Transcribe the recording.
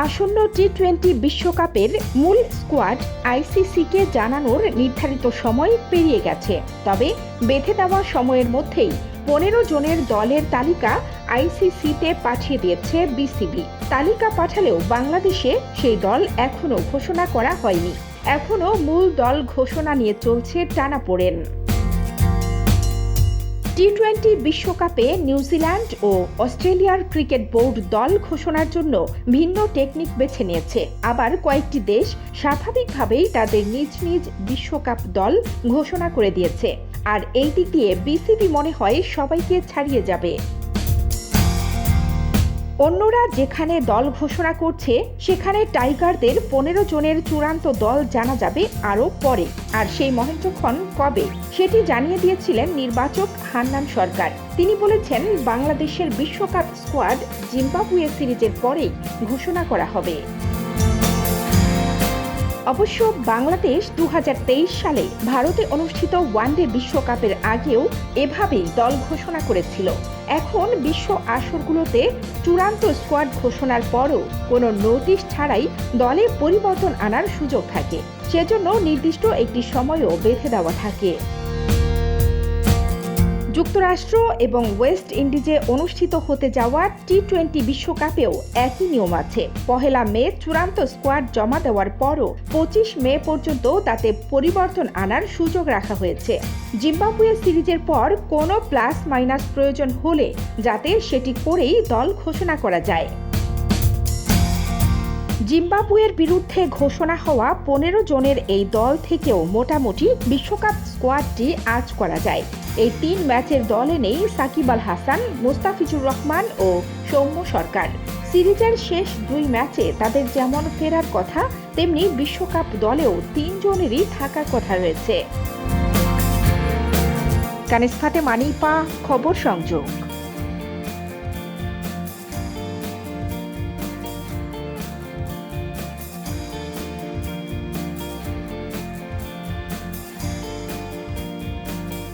আসন্ন টি-20 বিশ্বকাপের মূল স্কোয়াড আইসিসিকে জানানোর নির্ধারিত সময় পেরিয়ে গেছে। তবে বেঁধে দেওয়া সময়ের মধ্যেই 15 জনের দলের তালিকা আইসিসিতে পাঠিয়ে দিয়েছে বিসিবি। তালিকা পাঠালেও বাংলাদেশে সেই দল এখনও ঘোষণা করা হয়নি। এখনও মূল দল ঘোষণা নিয়ে চলছে টানাপোড়েন। টি-20 বিশ্বকাপে নিউজিল্যান্ড ও অস্ট্রেলিয়ার ক্রিকেট বোর্ড দল ঘোষণার জন্য ভিন্ন টেকনিক বেছে নিয়েছে। আবার কয়েকটি দেশ স্বাভাবিকভাবেই তাদের নিজ নিজ বিশ্বকাপ দল ঘোষণা করে দিয়েছে। আর এই দিক দিয়ে বিসিবি মনে হয় সবাইকে ছাড়িয়ে যাবে। অন্যরা যেখানে দল ঘোষণা করছে সেখানে টাইগারদের 15 জনের চূড়ান্ত দল জানা যাবে আরও পরে। আর সেই মহেন্দ্রক্ষণ কবে সেটি জানিয়ে দিয়েছিলেন নির্বাচক হান্নান সরকার। তিনি বলেছেন, বাংলাদেশের বিশ্বকাপ স্কোয়াড জিম্বাবুয়ে সিরিজের পরেই ঘোষণা করা হবে। অবশ্য বাংলাদেশ 2023 সালে ভারতে অনুষ্ঠিত ওয়ানডে বিশ্বকাপের আগেও এভাবেই দল ঘোষণা করেছিল। এখন বিশ্ব আসরগুলোতে চূড়ান্ত স্কোয়াড ঘোষণার পরও কোনো নোটিশ ছাড়াই দলে পরিবর্তন আনার সুযোগ থাকে। সেজন্য নির্দিষ্ট একটি সময়ও বেঁধে দেওয়া থাকে। যুক্তরাষ্ট্র এবং ওয়েস্ট ইন্ডিজে অনুষ্ঠিত হতে যাওয়া টি-20 বিশ্বকাপেও একই নিয়ম আছে। 1 মে চূড়ান্ত স্কোয়াড জমা দেওয়ার পরও 25 মে পর্যন্ত তাতে পরিবর্তন আনার সুযোগ রাখা হয়েছে। জিম্বাবুয়ে সিরিজের পর কোনো প্লাস মাইনাস প্রয়োজন হলে যাতে সেটি করেই দল ঘোষণা করা যায়। জিম্বাবুয়ের বিরুদ্ধে ঘোষণা হওয়া 15 জনের এই দল থেকেও মোটামুটি বিশ্বকাপ স্কোয়াডটি আজ করা যায়। এই 3 ম্যাচের দলে নেই সাকিব আল হাসান, মোস্তাফিজুর রহমান ও সৌম্য সরকার। সিরিজের শেষ 2 ম্যাচে তাদের যেমন ফেরার কথা, তেমনি বিশ্বকাপ দলেও 3 জনেরই থাকার কথা রয়েছে। কানিজ ফাতেমা, খবর সংযোগ।